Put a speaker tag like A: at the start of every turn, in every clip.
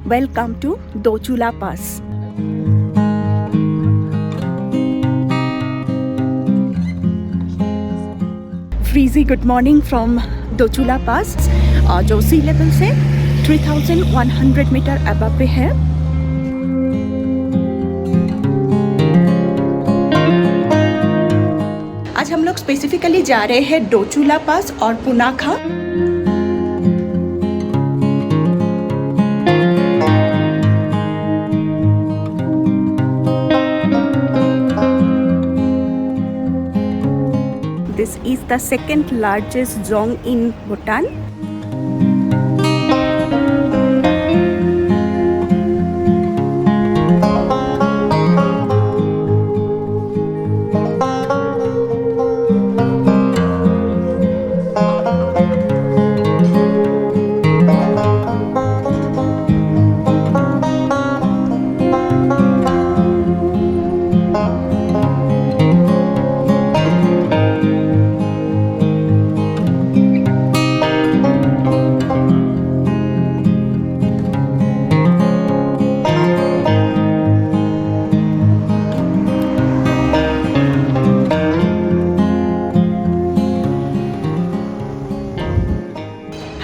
A: Welcome to Dochula Pass. Freezy good morning from Dochula Pass, जो सी level से 3100 metre above पे है। आज हम लोग स्पेसिफिकली जा रहे हैं डोचुला पास और Punakha. This is the second largest zone in Bhutan.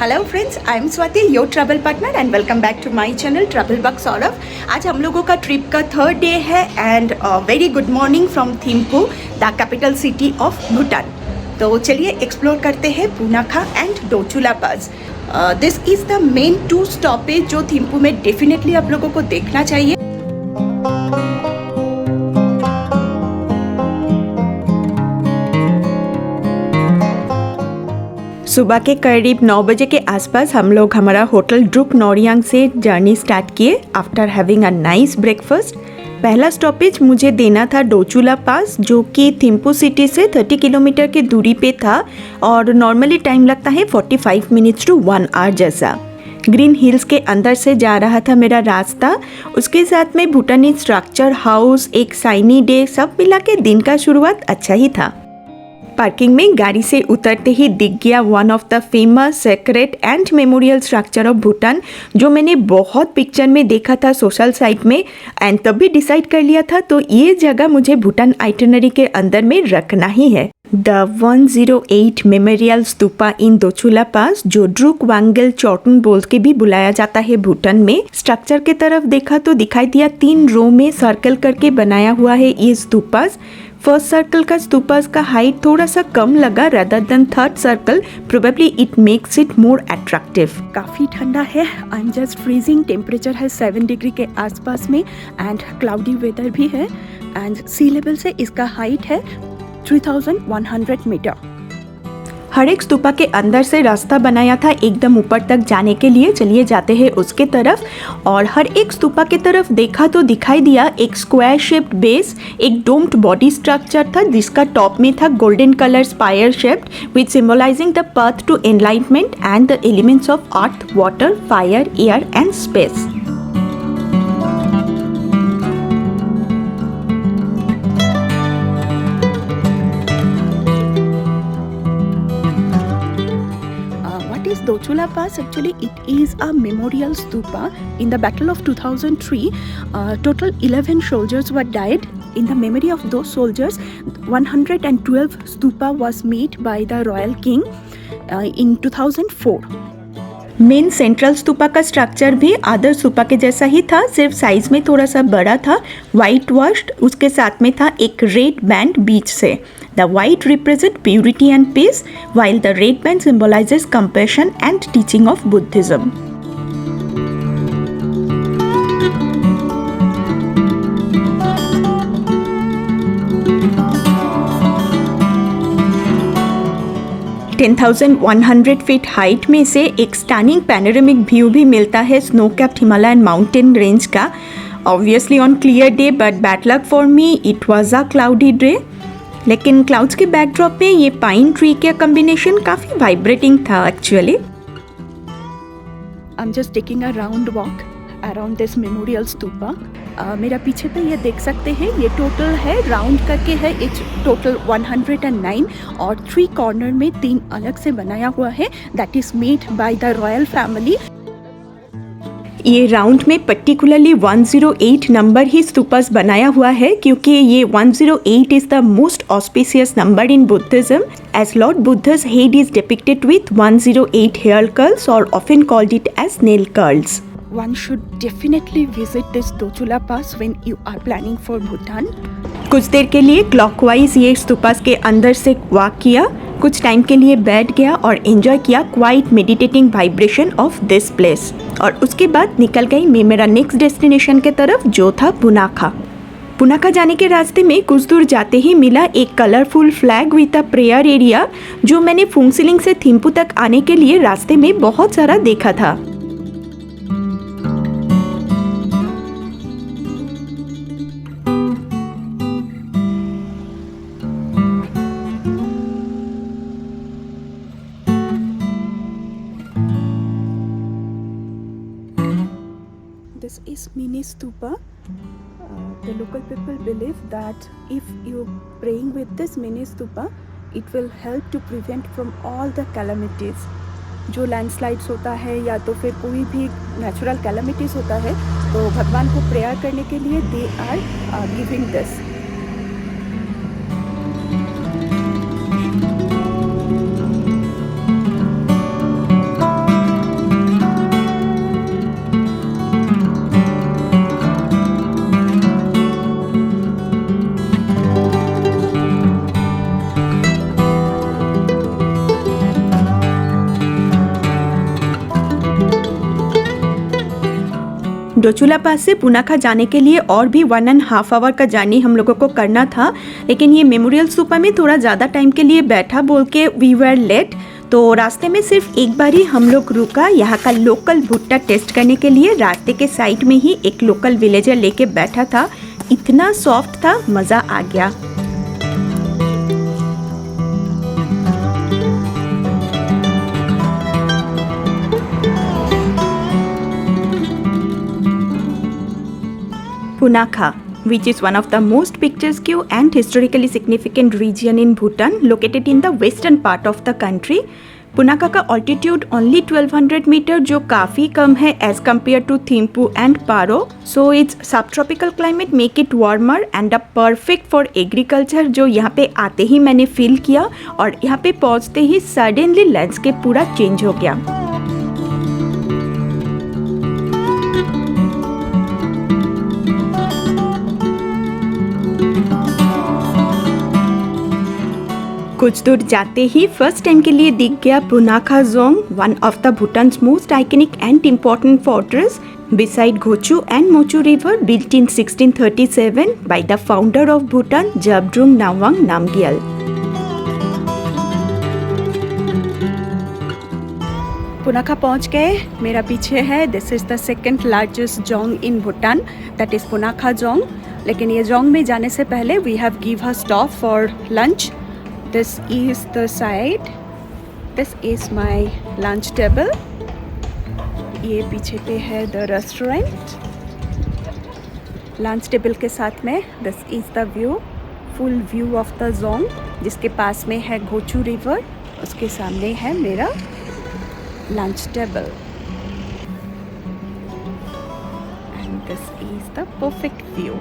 A: Hello friends, I am Swati, your travel partner and welcome back to my channel travel bug Saurabh. आज हम लोगों का ट्रिप का थर्ड डे है and very good morning from Thimphu, the capital city of Bhutan. तो चलिए explore करते हैं Punakha and Dochula pass. This is the main two stoppage जो थिम्पू में डेफिनेटली आप लोगों को देखना चाहिए। सुबह के करीब 9 बजे के आसपास हम लोग हमारा होटल ड्रुक नोरियांग से जर्नी स्टार्ट किए after having a nice breakfast. पहला स्टॉपेज मुझे देना था डोचुला पास, जो कि थिम्पू सिटी से 30 किलोमीटर की दूरी पे था और नॉर्मली टाइम लगता है 45 मिनट्स टू 1 आवर जैसा। ग्रीन हिल्स के अंदर से जा रहा था मेरा रास्ता। उसके साथ में भूटानी स्ट्रक्चर हाउस, एक साइनी डे, सब मिला के दिन का शुरुआत अच्छा ही था। पार्किंग में गाड़ी से उतरते ही दिख गया one of the famous sacred and memorial structure of Bhutan, जो मैंने बहुत पिक्चर में देखा था सोशल साइट में एंड तब भी डिसाइड कर लिया था तो ये जगह मुझे भूटान आइटनरी के अंदर में रखना ही है। द 108 मेमोरियल स्तूपा इन डोचुला पास, जो ड्रुक वांगेल चौटन बोल के भी बुलाया जाता है भूटान में। स्ट्रक्चर के तरफ देखा तो दिखाई दिया 3 रो में सर्कल करके बनाया हुआ है ये स्तूपास। फर्स्ट सर्कल का स्तूपास का हाइट थोड़ा सा कम लगा rather than third circle, probably it makes it more attractive. काफ़ी ठंडा है, आई एम जस्ट फ्रीजिंग। टेम्परेचर है 7 डिग्री के आसपास में एंड क्लाउडी वेदर भी है एंड सी लेवल से इसका हाइट है 3100 मीटर। हर एक स्तूपा के अंदर से रास्ता बनाया था एकदम ऊपर तक जाने के लिए। चलिए जाते हैं उसके तरफ। और हर एक स्तूपा के तरफ देखा तो दिखाई दिया एक स्क्वायर शेप्ड बेस, एक डोम्ड बॉडी स्ट्रक्चर था जिसका टॉप में था golden colour spire shaped which symbolizing the path to enlightenment and the elements of earth, water, fire, air and space. Dochula Pass, actually it is a memorial stupa. In the Battle of 2003, total 11 soldiers were died. In the memory of those soldiers, 112 stupa was made by the royal king in 2004. Main central stupa का structure भी other stupa के जैसा ही था, सिर्फ size में थोड़ा सा बड़ा था, वाइट वॉश्ड। उसके साथ में था एक रेड बैंड बीच से। The white represent purity and peace, while the red band symbolizes compassion and teaching of Buddhism. (10,100 feet height में से एक स्टनिंग पैनोरेमिक व्यू भी मिलता है snow capped Himalayan mountain range का। Obviously on clear day, but bad luck for me, it was a cloudy day. लेकिन clouds के backdrop में ये पाइन ट्री का कॉम्बिनेशन काफ़ी वाइब्रेटिंग था actually. I am just taking a round walk
B: around this memorial stupa. मेरा पीछे पे ये देख सकते हैं, ये टोटल है राउंड करके है, इट्स टोटल 109 और 3 कॉर्नर में 3 अलग से बनाया हुआ है, that is made by the royal family.
A: ये राउंड में पर्टिकुलरली 108 नंबर ही स्तूपास बनाया हुआ है क्योंकि ये 108 is the most auspicious number in Buddhism, as lord Buddha's head is depicted with 108 hair curls or often called it as nail curls.
B: One should definitely visit this Dochula Pass when you are planning for Bhutan.
A: कुछ देर के लिए clockwise ये stupas के अंदर से walk किया, कुछ time के लिए बैठ गया और एंजॉय किया quite meditating vibration of this place, और उसके बाद निकल गई मैं मेरा नेक्स्ट डेस्टिनेशन के तरफ जो था पुनाखा। पुनाखा जाने के रास्ते में कुछ दूर जाते ही मिला एक colourful flag with a prayer area जो मैंने फुंगसिलिंग से थिम्पू तक आने के लिए रास्ते में बहुत सारा देखा था।
B: This is mini stupa. The local people believe that if you praying with this mini stupa, it will help to prevent from all the calamities. जो लैंडस्लाइड्स होता है या तो फिर कोई भी नेचुरल कैलामिटीज होता है, तो भगवान को प्रेयर करने के लिए दे आर गिविंग दिस।
A: डोचुला पास से पुनाखा जाने के लिए और भी 1.5 आवर का जर्नी हम लोगों को करना था, लेकिन ये मेमोरियल स्तूपा में थोड़ा ज़्यादा टाइम के लिए बैठा बोल के वी वर लेट, तो रास्ते में सिर्फ एक बार ही हम लोग रुका यहाँ का लोकल भुट्टा टेस्ट करने के लिए। रास्ते के साइड में ही एक लोकल विलेजर लेके बैठा था, इतना सॉफ्ट था, मज़ा आ गया। Punakha, which is one of the most picturesque and historically significant region in Bhutan, located in the western part of the country. Punakha का ऑल्टीट्यूड ओनली 1200 मीटर, जो काफ़ी कम है as compare to Thimphu and Paro. So it's sub tropical climate make it warmer and a perfect for agriculture, जो यहाँ पे आते ही मैंने फील किया, और यहाँ पे पहुँचते ही सडनली लैंडस्केप पूरा चेंज हो गया। कुछ दूर जाते ही फर्स्ट टाइम के लिए दिख गया Punakha Jong, one of the Bhutan's most iconic and important fortress beside Gochu and Mochu River, built in 1637 by the founder of Bhutan, Jabdrung Nawang Namgyal.
B: Punakha पहुंच गए, मेरा पीछे है, this is the second largest dzong in Bhutan, that is Punakha dzong. लेकिन ये जोंग में जाने से पहले we have give a stop for lunch. This is the side. This is my lunch table. ये पीछे पे है the restaurant. लंच टेबल के साथ में this is the view, full view of the zone, जिसके पास में है गोचू रिवर, उसके सामने है मेरा lunch table. And this is the perfect view.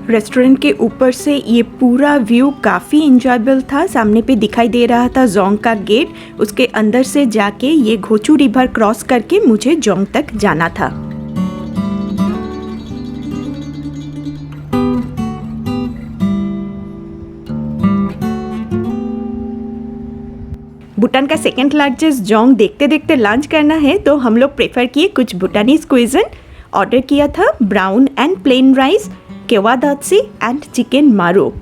A: Restaurant के ऊपर से ये पूरा व्यू काफ़ी इंजॉयबल था। सामने पे दिखाई दे रहा था जोंग का गेट, उसके अंदर से जाके ये घोचू रिवर क्रॉस करके मुझे जोंग तक जाना था। भूटान का सेकेंड लार्जेस्ट जोंग देखते देखते लंच करना है, तो हम लोग प्रेफर किए कुछ भूटानीज क्विज़न। ऑर्डर किया था ब्राउन एंड प्लेन राइस, केवा दात्सी एंड चिकन मारो।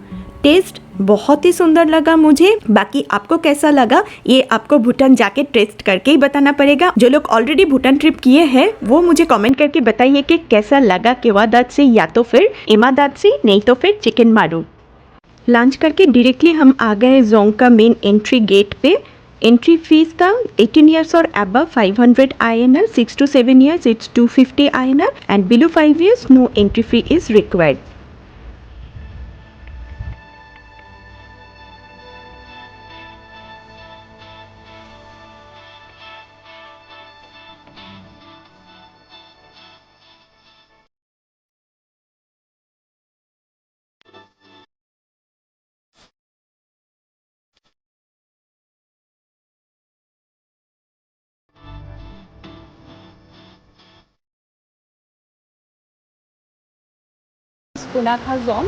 A: टेस्ट बहुत ही सुंदर लगा मुझे। बाकी आपको कैसा लगा ये आपको भूटान जाके टेस्ट करके ही बताना पड़ेगा। जो लोग ऑलरेडी भूटान ट्रिप किए हैं वो मुझे कमेंट करके बताइए कि कैसा लगा केवादात से या तो फिर इमादात से, नहीं तो फिर चिकन मारू। लंच करके डायरेक्टली हम आ गए जोंग का मेन एंट्री गेट पे। एंट्री फीस था 18 ईयर्स और above 500 INR, 6 to 7 years it's 250 INR and below 5 years no entry fee is required. Punakha Jong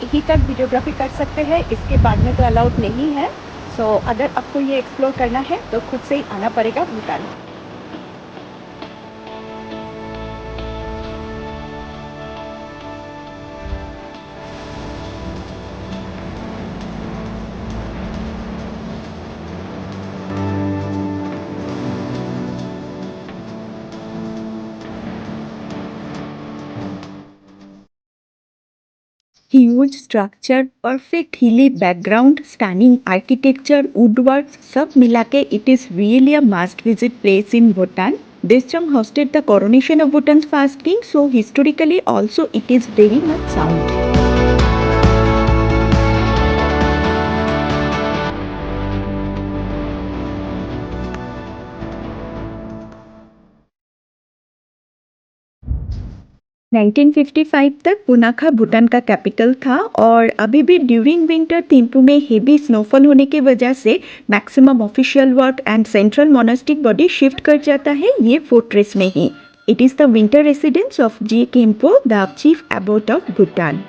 A: यहीं तक वीडियोग्राफी कर सकते हैं, इसके बाद में तो अलाउड नहीं है। सो अगर आपको ये एक्सप्लोर करना है तो खुद से ही आना पड़ेगा भूटान। ह्यूज स्ट्रक्चर, परफेक्ट हिली बैकग्राउंड, स्टनिंग आर्किटेक्चर, वुडवर्क्स सब मिला के it is really a must visit place in Bhutan. This term hosted the coronation of Bhutan's first king, so historically also it is very much sound. 1955 तक पुनाखा भूटान का capital था और अभी भी ड्यूरिंग विंटर थिम्पू में हेवी स्नोफॉल होने की वजह से maximum official work and central monastic body shift कर जाता है ये फोर्ट्रेस में ही. It is the winter residence of Je Khenpo, the chief abbot of Bhutan.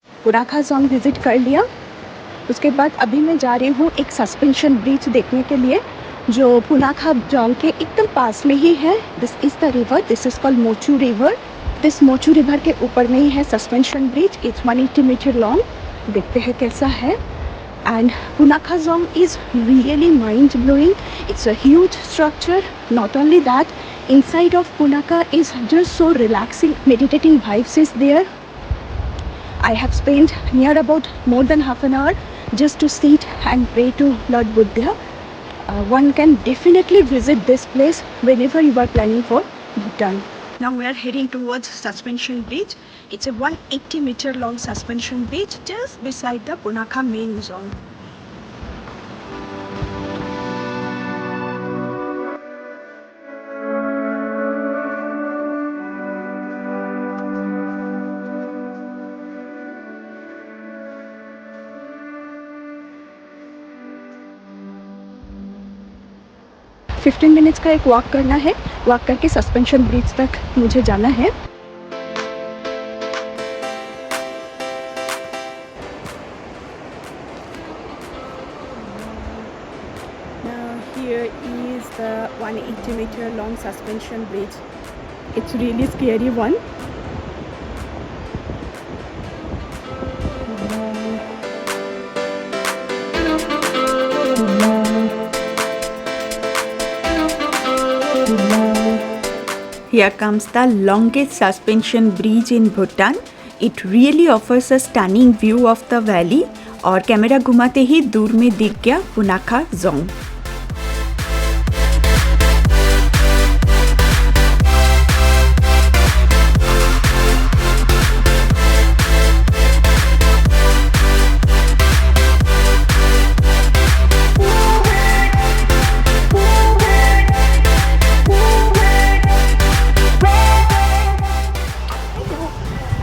A: Punakha Dzong visit कर लिया. उसके बाद अभी मैं जा रही हूँ एक सस्पेंशन ब्रिज देखने के लिए जो पुनाखा जोंग के एकदम पास में ही है. This is the river, this is called Mochu river. This Mochu river के ऊपर में ही है suspension bridge. It's 180 metre long. देखते हैं कैसा है. And Punakha Dzong is really mind blowing. It's a huge structure. Not only that, inside of Punakha is just so relaxing, meditating vibes is there. I have spent near about more than half an hour just to sit and pray to Lord Buddha. One can definitely visit this place whenever you are planning for Bhutan. Now we are heading towards Suspension Bridge. It's a 180 meter long suspension bridge just beside the Punakha main zone. Fifteen minutes का एक walk करना है. Walk करके suspension bridge तक मुझे जाना है. Now here is the 180 meter long suspension bridge. It's really scary one. Here comes the longest suspension bridge in Bhutan. It really offers a stunning view of the valley और camera घुमाते ही दूर में दिख गया Punakha Jong.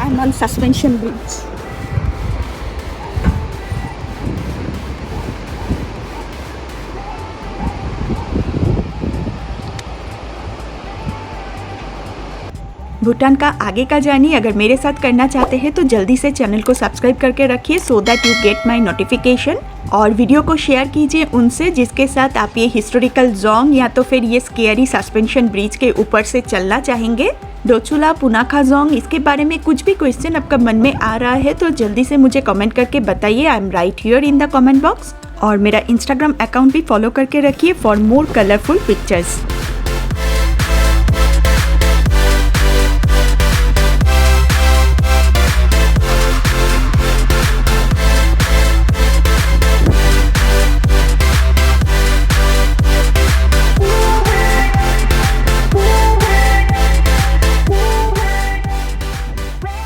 A: I'm on suspension bridge. Bhutan का आगे का journey अगर मेरे साथ करना चाहते हैं तो जल्दी से चैनल को सब्सक्राइब करके रखिए so that you get my notification, और वीडियो को शेयर कीजिए उनसे जिसके साथ आप ये हिस्टोरिकल जोंग या तो फिर ये स्केरी सस्पेंशन ब्रिज के ऊपर से चलना चाहेंगे। डोचुला पुनाखा जोंग, इसके बारे में कुछ भी क्वेश्चन आपका मन में आ रहा है तो जल्दी से मुझे कमेंट करके बताइए। I am right here in the comment box. और मेरा इंस्टाग्राम अकाउंट भी फॉलो करके रखिए for more colourful pictures.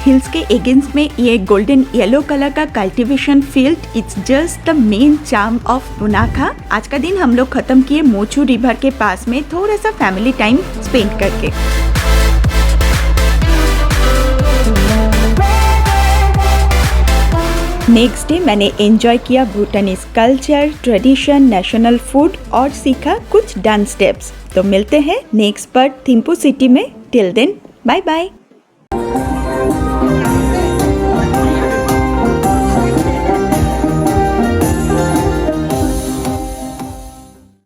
A: Hills के एगेंस्ट में ये गोल्डन येलो कलर का cultivation field, it's just the main charm of Punakha. आज का दिन हम लोग खत्म किए मोचू रिवर के पास में थोड़ा सा फैमिली टाइम स्पेंड करके। नेक्स्ट डे मैंने एंजॉय किया भूटानीज कल्चर, ट्रेडिशन, नेशनल फूड और सीखा कुछ डांस स्टेप्स। तो मिलते हैं नेक्स्ट पर थिम्पू सिटी में। Till then bye bye.